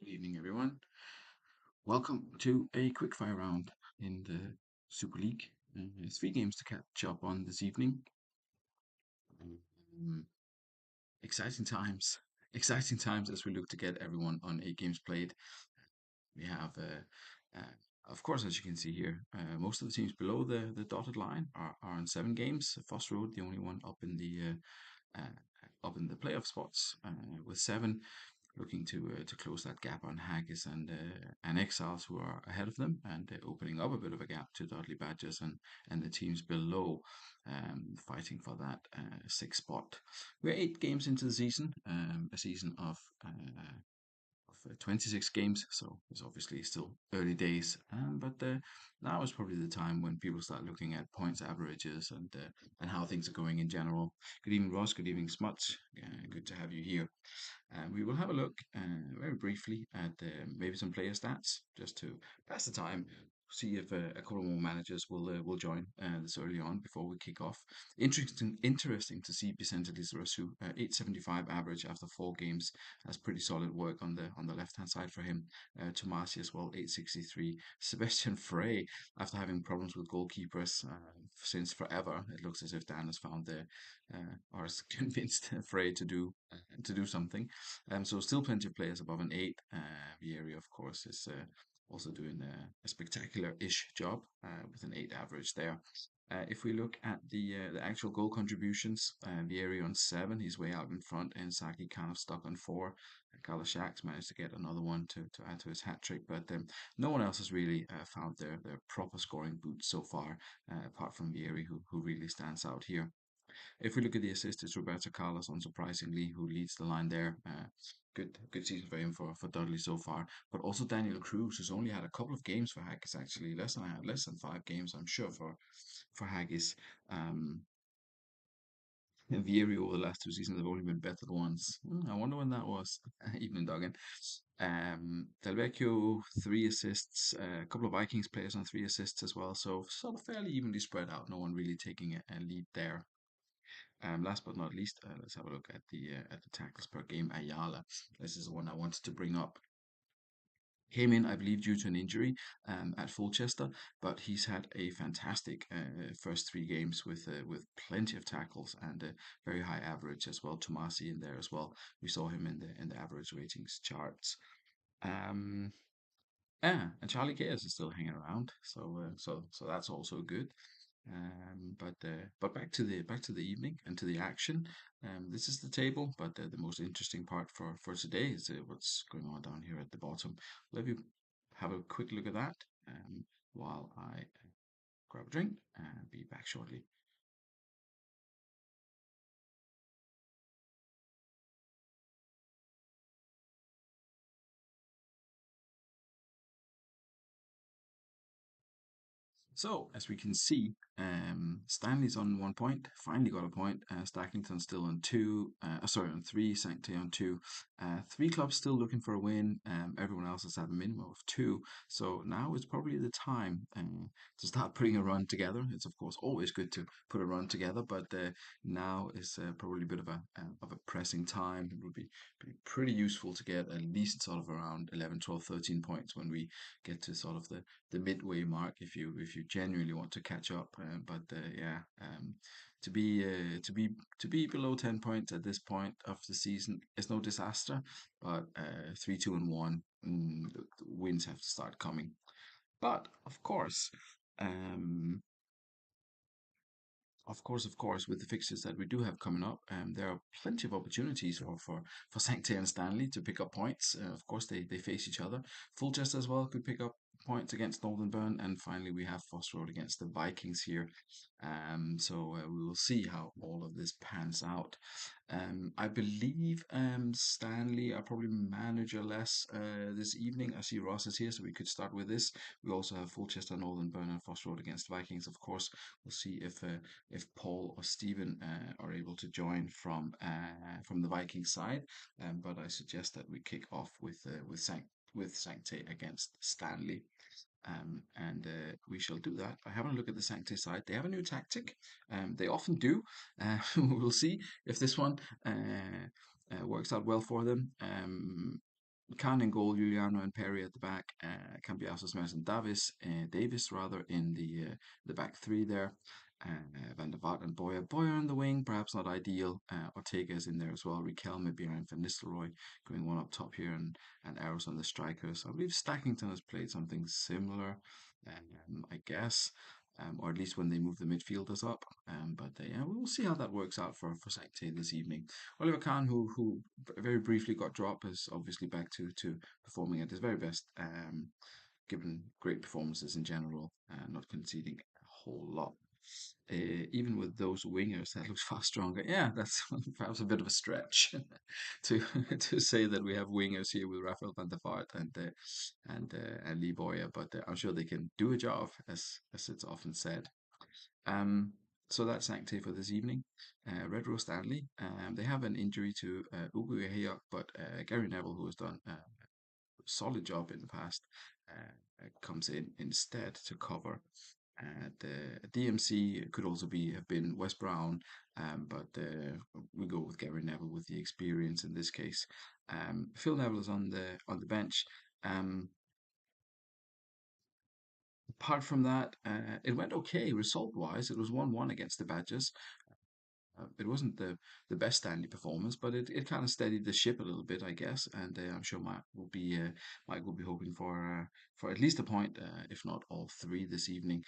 Good evening, everyone. Welcome to a quickfire round in the Super League. Three games to catch up on this evening. Um, exciting times. Exciting times as we look to get everyone on 8 games played. We have, of course, as you can see here, most of the teams below the dotted line are on 7 games. Foss Road, the only one up in the playoff spots with 7, looking to close that gap on Haggis and Exiles who are ahead of them, and opening up a bit of a gap to Dudley Badgers and the teams below, fighting for that 6th spot. We're 8 games into the season, a season of 26 games, so it's obviously still early days. But now is probably the time when people start looking at points averages and how things are going in general. Good evening, Ross. Good evening, Smuts. Good to have you here. We will have a look very briefly at maybe some player stats just to pass the time. See if a couple more managers will join this early on before we kick off. Interesting to see Vicente Lizarazu, 875 average after 4 games. That's pretty solid work on the left hand side for him. Tomasi as well, 863. Sebastian Frey, after having problems with goalkeepers since forever, it looks as if Dan has found or has convinced Frey to do something. So still plenty of players above an 8. Vieri, of course, is also doing a spectacular-ish job with an 8 average there. If we look at the actual goal contributions, Vieri on 7, he's way out in front, and Saki kind of stuck on 4. Carlos Shacks managed to get another one to add to his hat trick, but no one else has really found their proper scoring boots so far, apart from Vieri, who really stands out here. If we look at the assist, it's Roberto Carlos, unsurprisingly, who leads the line there. Good season for him for Dudley so far. But also Daniel Cruz, who's only had a couple of games for Haggis, actually less than 5 games, I'm sure, for Haggis. Um, and Vieri over the last 2 seasons have only been bettered once. I wonder when that was. Evening Duggan. Del Vecchio, 3 assists. A couple of Vikings players on 3 assists as well. So sort of fairly evenly spread out. No one really taking a lead there. Last but not least, let's have a look at the tackles per game. Ayala, this is the one I wanted to bring up. Came in, I believe, due to an injury at Fulchester, but he's had a fantastic first 3 games with plenty of tackles and a very high average as well. Tomasi in there as well. We saw him in the average ratings charts. Um, and Charlie Gayes is still hanging around, so that's also good. But back to the evening and to the action. This is the table, but the most interesting part for today is what's going on down here at the bottom. Let you have a quick look at that while I grab a drink and be back shortly. So, as we can see, Stanley's on 1 point, finally got a point. Stackington's still on 2, sorry, on 3, Sanctay on 2. 3 clubs still looking for a win. Everyone else has had a minimum of 2. So now is probably the time to start putting a run together. It's, of course, always good to put a run together, but now is probably a bit of a pressing time. It would be pretty useful to get at least sort of around 11, 12, 13 points when we get to sort of the midway mark if you genuinely want to catch up. Yeah, to be below 10 points at this point of the season is no disaster. But 3, 2, and 1, the wins have to start coming. But um, of course, with the fixtures that we do have coming up, there are plenty of opportunities for Sanctay and Stanley to pick up points. Of course, they face each other. Fulchester as well could pick up points against Northern Burn, and finally we have Foss Road against the Vikings here. So we will see how all of this pans out. I believe Stanley are probably manager-less this evening. I see Ross is here, so we could start with this. We also have Fulchester, Northern Burn, and Foss Road against Vikings. Of course, we'll see if Paul or Stephen are able to join from the Viking side. But I suggest that we kick off with Sanctay against Stanley. And we shall do that. I having a look at the Sanctay side. They have a new tactic. They often do. We'll see if this one works out well for them. Khan in goal, Juliano and Perry at the back, Cambiasos, Merson, and Davis rather in the back three there. Van der Vaart and Boyer. Boyer on the wing, perhaps not ideal. Ortega is in there as well. Riquelme behind Van Nistelrooy, going one up top here, and Arrows on the strikers. I believe Stackington has played something similar, I guess, or at least when they move the midfielders up. But yeah, we will see how that works out for Sanctuary this evening. Oliver Kahn, who very briefly got dropped, is obviously back to performing at his very best, given great performances in general, not conceding a whole lot. Even with those wingers, that looks far stronger. Yeah, that's perhaps a bit of a stretch to to say that we have wingers here with Rafael van der Vaart and Lee Boyer, but I'm sure they can do a job, as it's often said. Um, so that's Sancte for this evening. Red Rose Stanley. They have an injury to Ugo Ehia, but Gary Neville, who has done a solid job in the past, comes in instead to cover. The DMC could also have been Wes Brown, but we go with Gary Neville with the experience in this case. Phil Neville is on the bench. Um, Apart from that, it went okay result wise. It was 1-1 against the Badgers. It wasn't the best Stanley performance, but it kind of steadied the ship a little bit, I guess. And I'm sure Mike will be hoping for at least a point, if not all three this evening.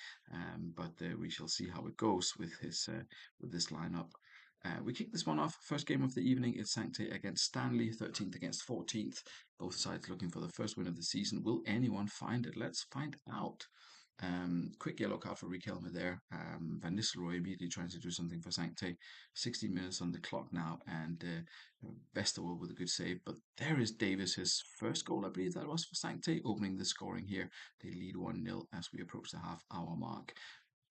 But we shall see how it goes with this lineup. We kick this one off. First game of the evening is Sancte against Stanley, 13th against 14th. Both sides looking for the first win of the season. Will anyone find it? Let's find out. Quick yellow card for Riquelme there. Van Nistelrooy immediately trying to do something for Sancte. 60 minutes on the clock now, and Vestergaard with a good save. But there is Davis, his first goal, I believe that was for Sancte, opening the scoring here. They lead 1-0 as we approach the half-hour mark.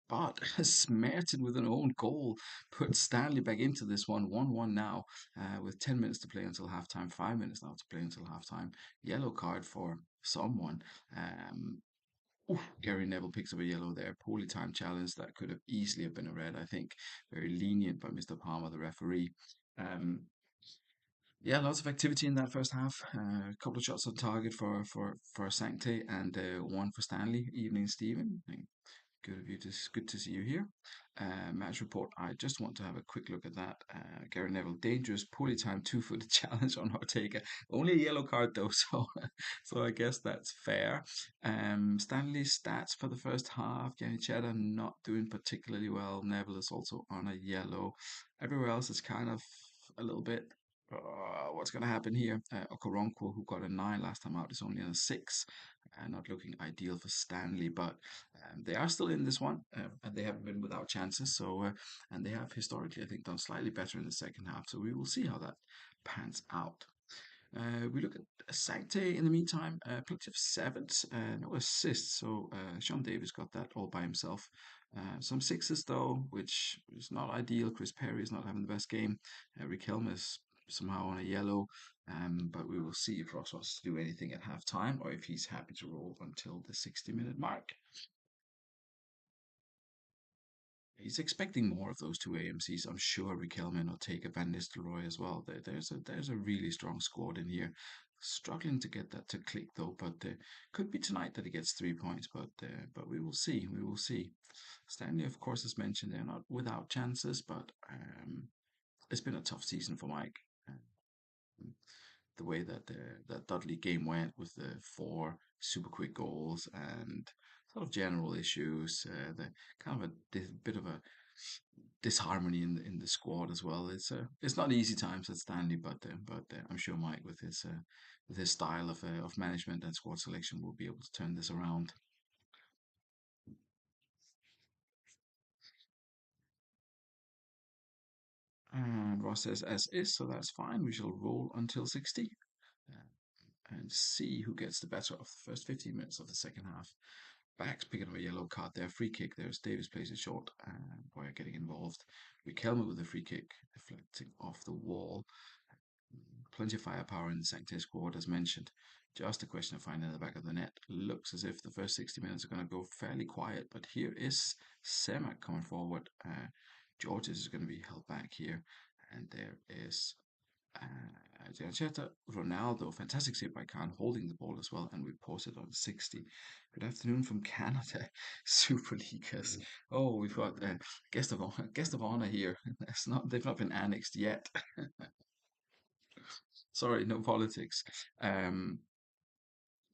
But Smerton with an own goal puts Stanley back into this one. 1-1 now, with 10 minutes to play until halftime, 5 minutes now to play until halftime. Yellow card for someone. Oof, Gary Neville picks up a yellow there. Poorly timed challenge that could have easily have been a red, I think. Very lenient by Mr. Palmer, the referee. Um, yeah, lots of activity in that first half. A couple of shots on target for Sancte and one for Stanley. Evening, Stephen. Good of you to good to see you here. Match report. I just want to have a quick look at that. Gary Neville, dangerous, poorly timed two-footed challenge on Ortega. Only a yellow card though, so I guess that's fair. Stanley's stats for the first half. Yanni Cheddar not doing particularly well. Neville is also on a yellow. Everywhere else is kind of a little bit. What's going to happen here? Okoronkwo, who got a 9 last time out, is only on a 6. Not looking ideal for Stanley, but they are still in this one, and they haven't been without chances. And they have historically, I think, done slightly better in the second half. So we will see how that pans out. We look at Sancte in the meantime, plenty of sevens, no assists. So Sean Davis got that all by himself. Some sixes though, which is not ideal. Chris Perry is not having the best game. Riquelme is somehow on a yellow. But we will see if Ross wants to do anything at half time or if he's happy to roll until the 60-minute mark. He's expecting more of those two AMCs. I'm sure Riquelme will take a Van Nistelrooy as well. There's a really strong squad in here. Struggling to get that to click though, but could be tonight that he gets 3 points. But we will see. We will see. Stanley, of course, as mentioned, they're not without chances, but it's been a tough season for Mike. The way that Dudley game went with the 4 super quick goals and sort of general issues, the kind of a bit of a disharmony in the squad as well. It's not easy times at Stanley, but I'm sure Mike with his style of management and squad selection will be able to turn this around. And Ross says as is, so that's fine. We shall roll until 60 uh, and see who gets the better of the first 15 minutes of the second half. Backs picking up a yellow card there. Free kick. There's Davis plays it short. Boyer getting involved. Riquelme with a free kick deflecting off the wall. Plenty of firepower in the Sancte squad, as mentioned. Just a question of finding the back of the net. Looks as if the first 60 minutes are going to go fairly quiet, but here is Semak coming forward. Georges is going to be held back here, and there is Gianchetta, Ronaldo, fantastic save by Khan, holding the ball as well, and we pause it on 60. Good afternoon from Canada, Super Leaguers. Oh, we've got guest of honor here. They've not been annexed yet. Sorry, no politics. Um,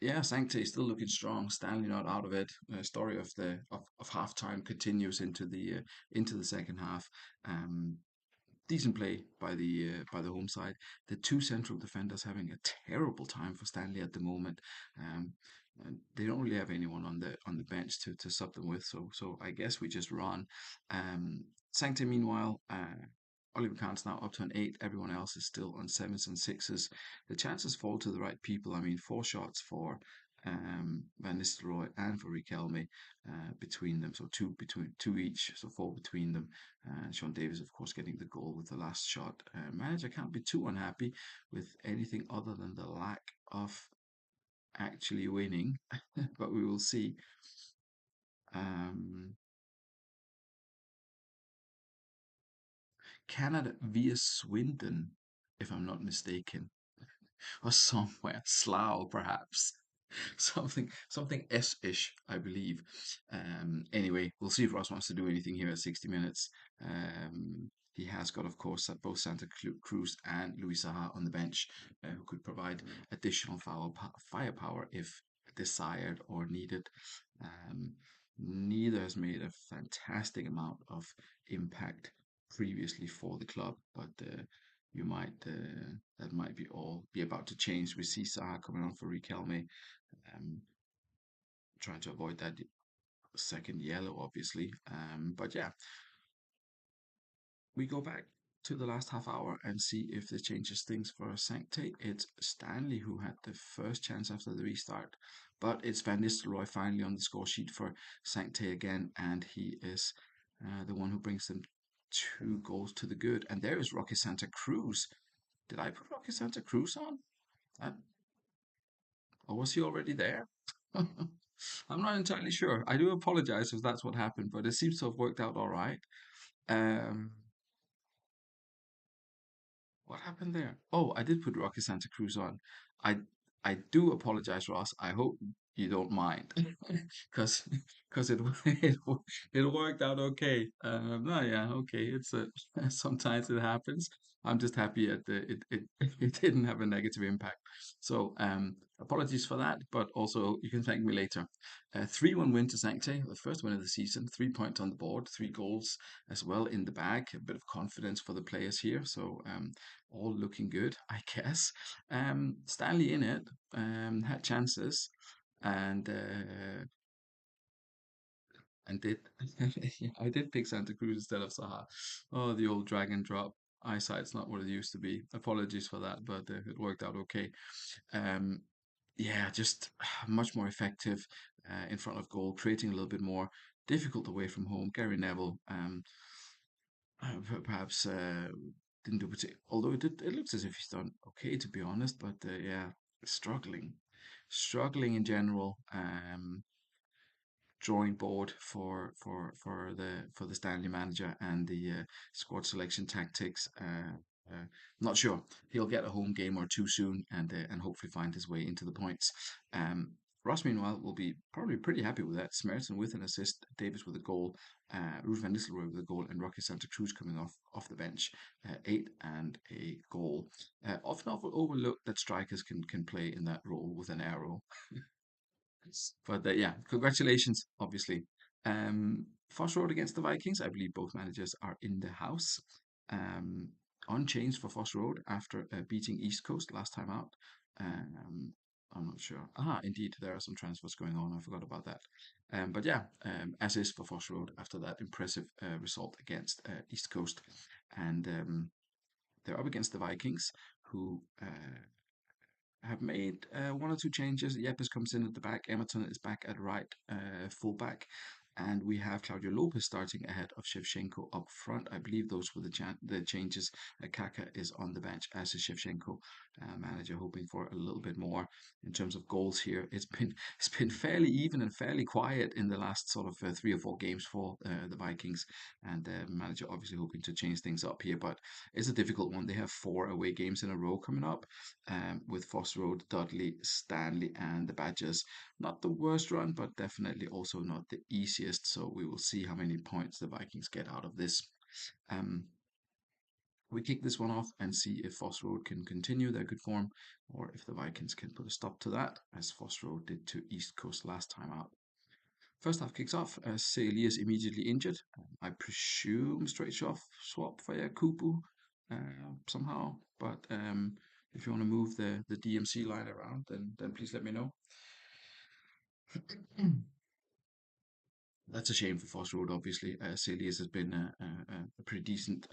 yeah, Sanctay still looking strong. Stanley not out of it. Story of of halftime continues into the second half. Um, Decent play by the home side. The two central defenders having a terrible time for Stanley at the moment. Um, and they don't really have anyone on the bench to sub them with. So I guess we just run. Sanctum meanwhile. Oliver Kahn's now up to an 8. Everyone else is still on 7s and 6s. The chances fall to the right people. I mean, 4 shots for Van Nistelrooy and for Riquelme between them. So two each, so 4 between them. Sean Davis, of course, getting the goal with the last shot. Manager can't be too unhappy with anything other than the lack of actually winning, but we will see. Um, Canada via Swindon, if I'm not mistaken, or somewhere, Slough perhaps. Something S-ish, I believe. Anyway, we'll see if Ross wants to do anything here at 60 minutes. He has got, of course, both Cruz and Luis Saha on the bench, who could provide additional firepower if desired or needed. Um, Neither has made a fantastic amount of impact previously for the club, but you might that might be about to change. We see Saha coming on for Riquelme, um, trying to avoid that second yellow, obviously. But yeah, we go back to the last half hour and see if this changes things for Sancte. It's Stanley who had the first chance after the restart, but it's Van Nistelrooy finally on the score sheet for Sancte again, and he is the one who brings them 2 goals to the good. And there is Rocky Santa Cruz. Did I put Rocky Santa Cruz on? Uh, or was he already there? I'm not entirely sure. I do apologize if that's what happened, but it seems to have worked out all right. Um, What happened there? Oh, I did put Rocky Santa Cruz on. I I do apologize, Ross. I hope you don't mind, because it it worked out okay. No, yeah, okay. It's sometimes it happens. I'm just happy at it didn't have a negative impact. So apologies for that, but also you can thank me later. 3-1 win to Sancte, the first win of the season. 3 points on the board, 3 goals as well in the bag. A bit of confidence for the players here. So all looking good, I guess. Stanley in it, had chances and did yeah, I did pick Santa Cruz instead of Saha. Oh, the old drag and drop. Eyesight's not what it used to be. Apologies for that, but it worked out okay. Um, yeah, just much more effective in front of goal, creating a little bit more difficult away from home. Gary Neville, perhaps didn't do particular. Although it looks as if he's done okay, to be honest. But yeah, struggling, struggling in general. Drawing board for the Stanley manager and the squad selection tactics. Not sure he'll get a home game or two soon and hopefully find his way into the points. Ross, meanwhile, will be probably pretty happy with that. Smerson with an assist, Davis with a goal, Ruud van Nistelrooy with a goal, and Rocky Santa Cruz coming off the bench, 8 and a goal. Often overlooked that strikers can play in that role with an arrow. But yeah, congratulations, obviously. Foss Road against the Vikings. I believe both managers are in the house. Um, Unchanged for Foss Road after beating East Coast last time out. Um, I'm not sure. Indeed, there are some transfers going on. I forgot about that. But yeah, as is for Foss Road after that impressive result against East Coast. And they're up against the Vikings, who have made 1 or 2 changes. Yepes comes in at the back. Emerton is back at right fullback. And we have Claudio Lopez starting ahead of Shevchenko up front. I believe those were the changes. Kaka is on the bench as a Shevchenko manager, hoping for a little bit more in terms of goals here. It's been fairly even and fairly quiet in the last sort of 3 or 4 games for the Vikings, and the manager obviously hoping to change things up here. But it's a difficult one. They have 4 away games in a row coming up, with Foss Road, Dudley, Stanley, and the Badgers. Not the worst run, but definitely also not the easiest. So we will see how many points the Vikings get out of this. Um, we kick this one off and see if Foss Road can continue their good form, or if the Vikings can put a stop to that, as Foss Road did to East Coast last time out. First half kicks off as Sealy is immediately injured. I presume straight off swap for Kupu somehow, but if you want to move the DMC line around, then please let me know. That's a shame for Foss Road, obviously. Celias has been a pretty decent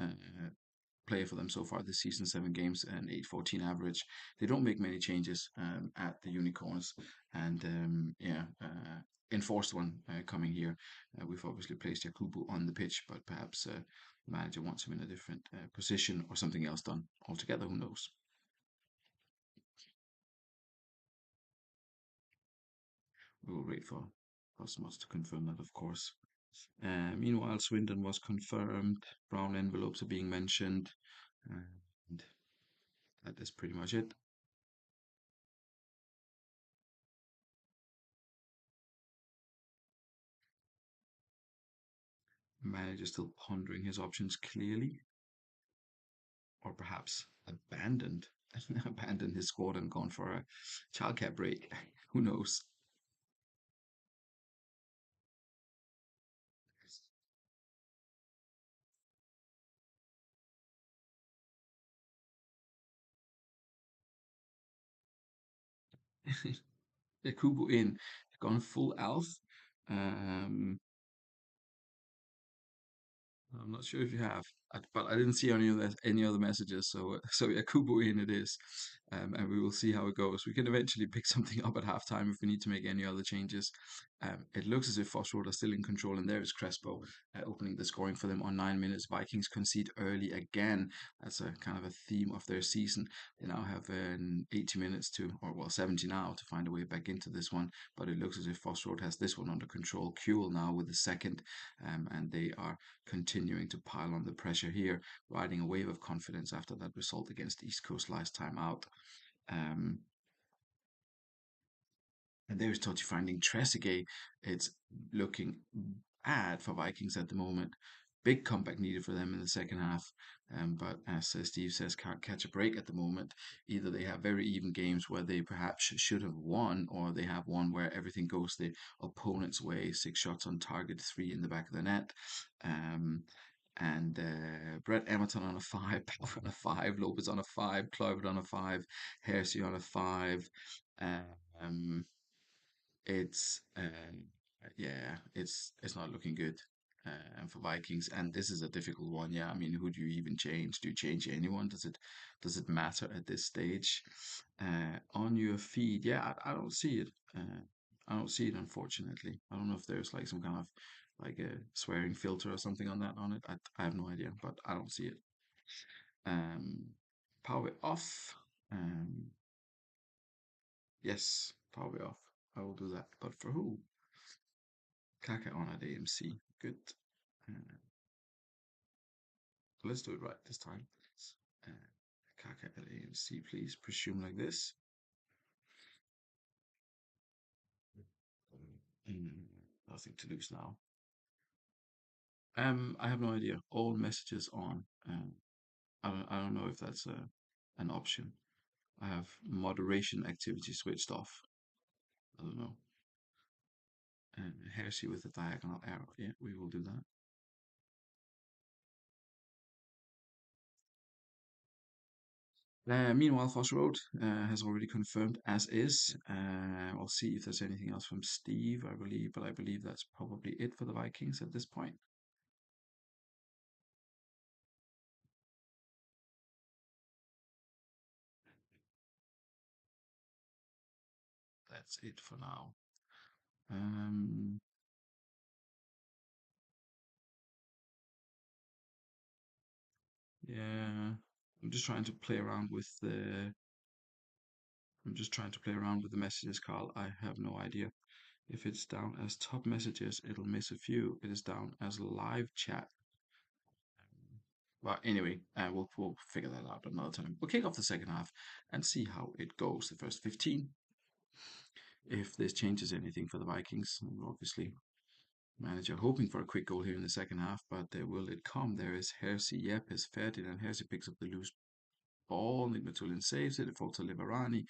player for them so far this season, 7 games and 8.14 average. They don't make many changes at the Unicorns, and yeah, enforced one coming here. We've obviously placed Yakubu on the pitch, but perhaps the manager wants him in a different position or something else done altogether. Who knows? We will wait for Cosmos to confirm that, of course. Meanwhile, Swindon was confirmed. Brown envelopes are being mentioned. And that is pretty much it. Manager still pondering his options clearly, or perhaps abandoned abandoned his squad and gone for a childcare break. Who knows? Yakubu in, gone full elf. Um, I'm not sure if you have, but I didn't see any other messages. So so yeah, Kubo in it is, and we will see how it goes. We can eventually pick something up at halftime if we need to make any other changes. It looks as if Fossroad are still in control, and there is Crespo opening the scoring for them on 9 minutes. Vikings concede early again. That's a kind of a theme of their season. They now have 80 minutes to, or well, 70 now to find a way back into this one. But it looks as if Fossroad has this one under control. Kuhl now with the second, and they are continuing to pile on the pressure here, riding a wave of confidence after that result against East Coast last time out. Um, and there's Totti finding Trezeguet. It's looking bad for Vikings at the moment. Big comeback needed for them in the second half. But as Steve says, can't catch a break at the moment. Either they have very even games where they perhaps should have won, or they have one where everything goes the opponent's way. 6 shots on target, 3 in the back of the net. Um, and Brett Emerton on a 5, Power on a 5, Lopez on a 5, Kluivert on a 5, Hersey on a 5. Um, it's yeah, it's not looking good for Vikings, and this is a difficult one. Yeah, I mean, who do you even change? Do you change anyone? Does it matter at this stage? On your feed, yeah, I don't see it. I don't see it, unfortunately. I don't know if there's like some kind of like a swearing filter or something on it. I have no idea, but I don't see it. Um, Power off. Um, yes, power off. I will do that. But for who? Kaka on at AMC. Good. Uh, let's do it right this time. Uh, Kaka at AMC, please. Presume like this. Mm, nothing to lose now. I have no idea. All messages on. I don't know if that's an option. I have moderation activity switched off. I don't know. And Hersey with a diagonal arrow. Yeah, we will do that. Meanwhile, Foss Road has already confirmed as is. We'll see if there's anything else from Steve, I believe, but I believe that's probably it for the Vikings at this point. That's it for now. Um, Yeah, I'm just trying to play around with the. I'm just trying to play around with the messages, Carl. I have no idea. If it's down as top messages, it'll miss a few. It is down as live chat. But anyway, we'll figure that out another time. We'll kick off the second half and see how it goes. The first 15. If this changes anything for the Vikings, obviously manager hoping for a quick goal here in the second half, but will it come? There is Hersey. Yep, is Ferdinand Hersey picks up the loose ball. Nick Matulin saves it. It falls to Liverani.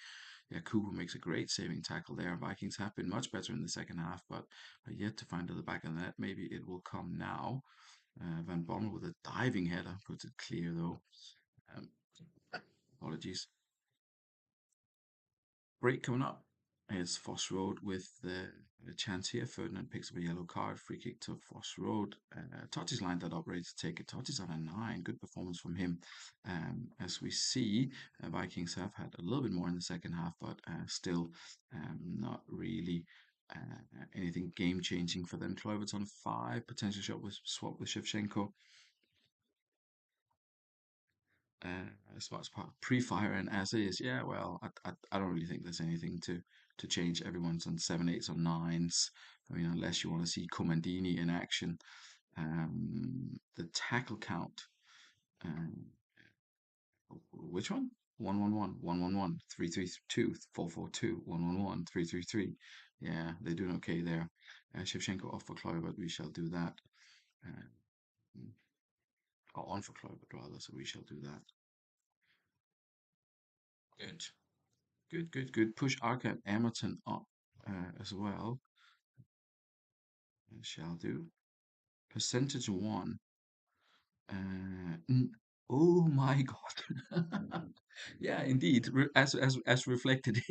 Yeah, Cooper makes a great saving tackle there. Vikings have been much better in the second half, but are yet to find to the back of the net. Maybe it will come now. Van Bommel with a diving header puts it clear though. Um, Apologies. Break coming up is Foss Road with the chance here. Ferdinand picks up a yellow card. Free kick to Foss Road. Totti's lined that up, ready to take it. Totti's on a 9. Good performance from him. As we see, Vikings have had a little bit more in the second half, but still not really anything game changing for them. Kluivert's on 5. Potential shot with swap with Shevchenko. Spots pre-fire and as is. Yeah, well, I don't really think there's anything to change. Everyone's on 7, 8s, or 9s. I mean, unless you want to see Comandini in action. The tackle count. Um, which one? 111, 111, 332, 442, 111, 333. Yeah, they're doing okay there. Shevchenko off for Kluivert, we shall do that. Uh, or on for Kluivert rather, so we shall do that. Good. Good, good, good. Push Arca and Emerton up as well. Shall do. Percentage one. Uh, oh my God. Yeah, indeed. As reflected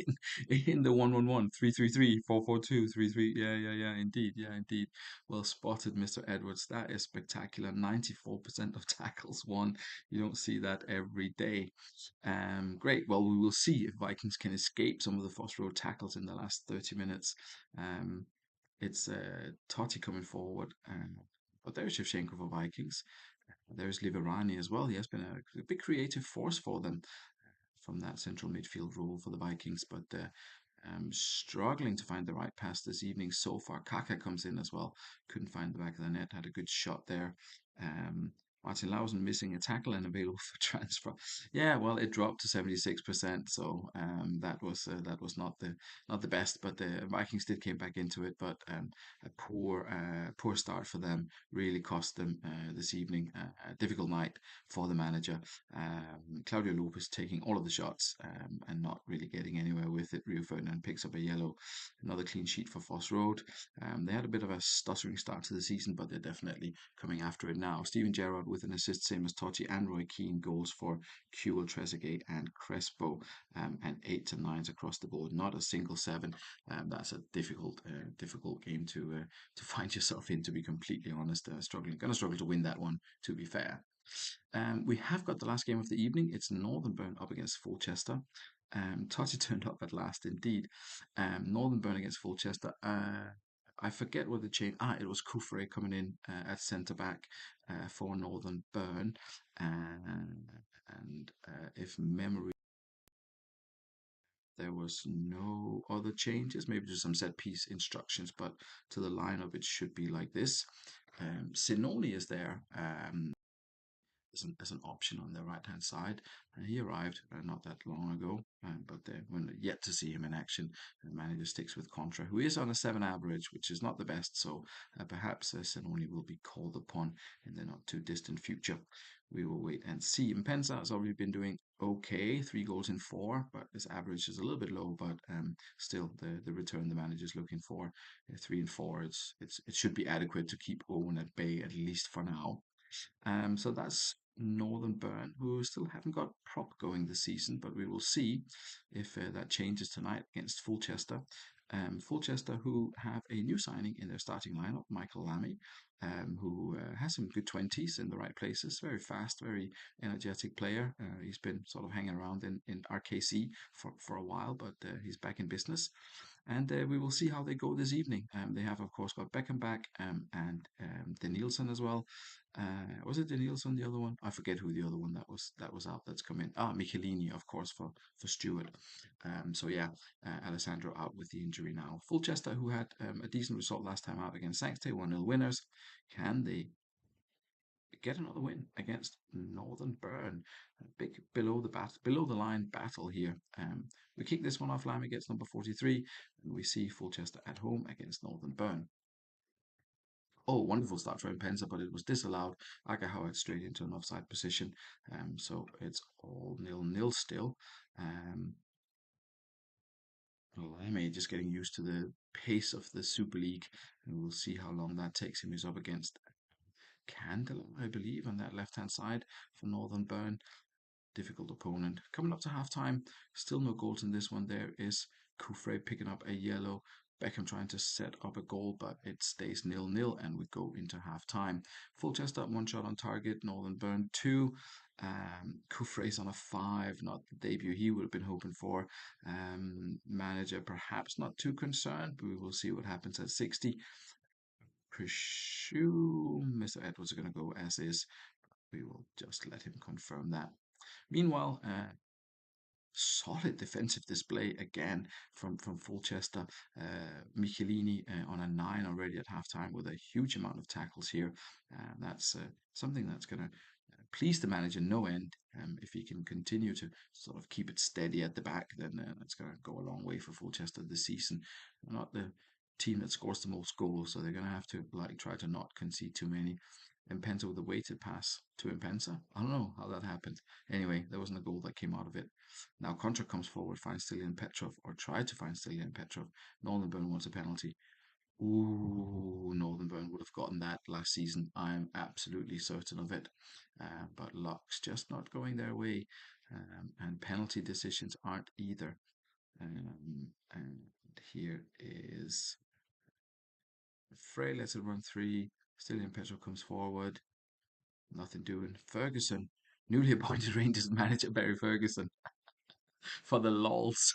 in the 111 333 442 33. Yeah, yeah, yeah. Indeed. Yeah, indeed. Well spotted, Mr. Edwards. That is spectacular. 94% of tackles won. You don't see that every day. Great. Well, we will see if Vikings can escape some of the Foss Road tackles in the last 30 minutes. Um, it's Totti coming forward. But there's Shevchenko for Vikings. There's Liverani as well. He has been a big creative force for them from that central midfield role for the Vikings, but struggling to find the right pass this evening so far. Kaka comes in as well. Couldn't find the back of the net. Had a good shot there. Um, Martin Lausen missing a tackle and available for transfer. Yeah, well, it dropped to 76%, so that was not the best. But the Vikings did came back into it, but a poor start for them really cost them this evening. A difficult night for the manager. Claudio Lopez taking all of the shots and not really getting anywhere with it. Rio Ferdinand picks up a yellow. Another clean sheet for Foss Road. They had a bit of a stuttering start to the season, but they're definitely coming after it now. Steven Gerrard with an assist, same as Totti and Roy Keane, goals for Kewell, Trezeguet, and Crespo, and 8s and 9s across the board. Not a single 7. That's a difficult game to find yourself in. To be completely honest, gonna struggle to win that one. To be fair. We have got the last game of the evening. It's Northern Burn up against Fulchester. Totti turned up at last, indeed. Northern Burn against Fulchester. I forget what the change. It was Kufre coming in at centre back for Northern Burn, and if memory, there was no other changes. Maybe just some set piece instructions, but to the lineup, it should be like this. Sinoni is there. As an option on the right hand side. He arrived not that long ago, but we're yet to see him in action. The manager sticks with Contra, who is on a 7 average, which is not the best, so perhaps Senoni will be called upon in the not too distant future. We will wait and see. Mpenza has already been doing okay, 3 goals in 4, but his average is a little bit low, but still the return the manager is looking for, 3 and 4, it should be adequate to keep Owen at bay, at least for now. So that's Northern Burn, who still haven't got prop going this season, but we will see if that changes tonight against Fulchester. Fulchester, who have a new signing in their starting lineup, Michael Lammy, who has some good 20s in the right places, very fast, very energetic player. He's been sort of hanging around in RKC for a while, but he's back in business. And we will see how they go this evening. They have, of course, got Beckham back and Danielson as well. Was it Danielson, the other one? I forget who the other one that was out that's come in. Ah, Michelini, of course, for Stewart. So yeah, Alessandro out with the injury now. Fulchester, who had a decent result last time out against Sanctay, 1-0 winners. Can they get another win against Northern Burn? A big below the line battle here. We kick this one off. Lamb against number 43, and we see Fulchester at home against Northern Burn. Oh, wonderful start for Impenza, but it was disallowed. Agahau straight into an offside position. So it's all 0-0 still. Um, Lamy just getting used to the pace of the Super League, and we'll see how long that takes him. He's up against Candela, I believe, on that left hand side for Northern Burn. Difficult opponent. Coming up to half time, still no goals in this one. There is Kufre picking up a yellow. Beckham trying to set up a goal, but it stays 0-0, and we go into half time. Full chest up, one shot on target. Northern Burn two. Kufre's on a 5, not the debut he would have been hoping for. Manager perhaps not too concerned, but we will see what happens at 60. Presume Mr. Edwards are going to go as is. We will just let him confirm that. Meanwhile, solid defensive display again from Fulchester. Michelini on a 9 already at halftime with a huge amount of tackles here. That's something that's going to please the manager no end. If he can continue to sort of keep it steady at the back, then that's going to go a long way for Fulchester this season. They're not the team that scores the most goals, so they're going to have to try to not concede too many. Impensa with a weighted pass to Impensa. I don't know how that happened. Anyway, there wasn't a goal that came out of it. Now Contra comes forward, finds Stilian Petrov, or tried to find Stilian Petrov. Nolan wants a penalty. Ooh, Northern Burn would have gotten that last season. I'm absolutely certain of it. But luck's just not going their way. And penalty decisions aren't either. And here is Frey lets it run 3. Stilian Petrov comes forward. Nothing doing. Ferguson, newly appointed Rangers manager Barry Ferguson, for the lols.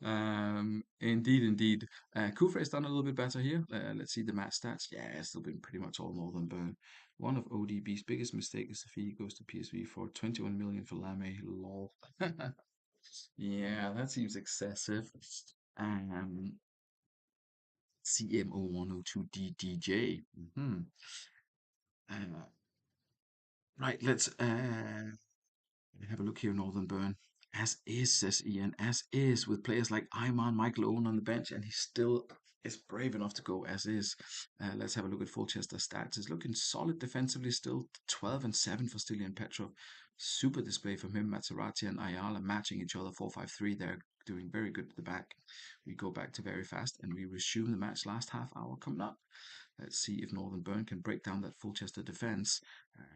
Indeed. Kufre's done a little bit better here. Let's see the match stats. Yeah, it's still been pretty much all Northern Burn. One of ODB's biggest mistakes is if he goes to PSV for 21 million for Lame. Lol. Yeah, that seems excessive. Um, CMO102DDJ. Uh, right, let's have a look here, Northern Burn. As is, says Ian, as is, with players like Iman, Michael Owen on the bench, and he still is brave enough to go as is. Let's have a look at Fulchester stats. It's looking solid defensively still. 12 and 7 for Stilian Petrov. Super display from him. Mazzarati and Ayala matching each other 4-5-3. They're doing very good at the back. We go back to very fast and we resume the match last half hour coming up. Let's see if Northern Burn can break down that Fulchester defence,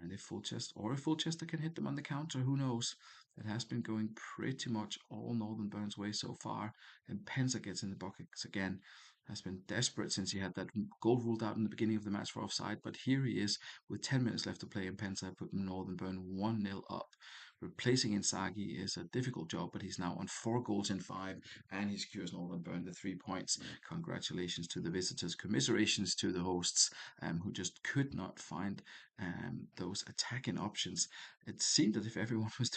and if Fulchester can hit them on the counter, who knows? It has been going pretty much all Northern Burn's way so far, and Penza gets in the buckets again. Has been desperate since he had that goal ruled out in the beginning of the match for offside, but here he is with 10 minutes left to play, and Penza put Northern Burn 1-0 up. Replacing Inzaghi is a difficult job, but he's now on 4 goals in 5, and he secures Northern Burn the 3 points. Congratulations to the visitors, commiserations to the hosts, who just could not find those attacking options. It seemed that if everyone was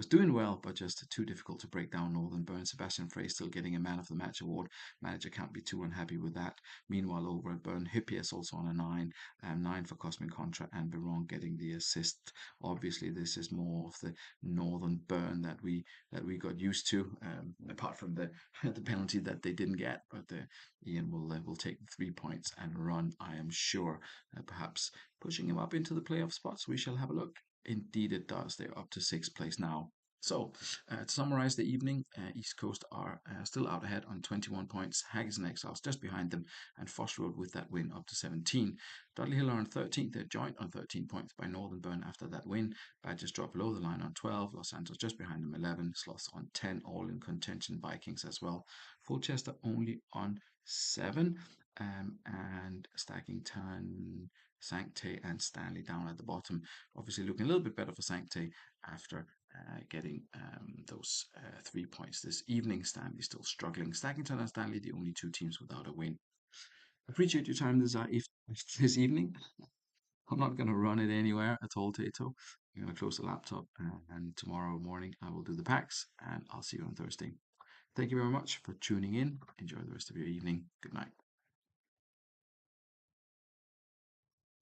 doing well, but just too difficult to break down Northern Burn. Sebastian Frey still getting a Man of the Match award. Manager can't be too unhappy with that. Meanwhile, over at Burn, Hippias also on a 9, 9 for Cosmin Contra, and Biron getting the assist. Obviously, this is more of the Northern Burn that we got used to, apart from the the penalty that they didn't get. But Ian will take the 3 points and run, I am sure, perhaps pushing him up into the playoff spots. We shall have a look. Indeed, it does. They're up to 6th place now. So, to summarise the evening, East Coast are still out ahead on 21 points. Haggis and Exiles just behind them, and Foss Road with that win up to 17. Dudley Hill are on 13th. They're joined on 13 points by Northern Burn after that win. Badgers drop below the line on 12. Los Santos just behind them 11. Sloths on 10. All in contention. Vikings as well. Fulchester only on 7. And stacking 10. Sanctay and Stanley down at the bottom. Obviously looking a little bit better for Sanctay after getting those 3 points this evening. Stanley still struggling. Stackington and Stanley, the only two teams without a win. Appreciate your time this evening. I'm not going to run it anywhere at all, Tato. I'm going to close the laptop, and tomorrow morning I will do the packs, and I'll see you on Thursday. Thank you very much for tuning in. Enjoy the rest of your evening. Good night.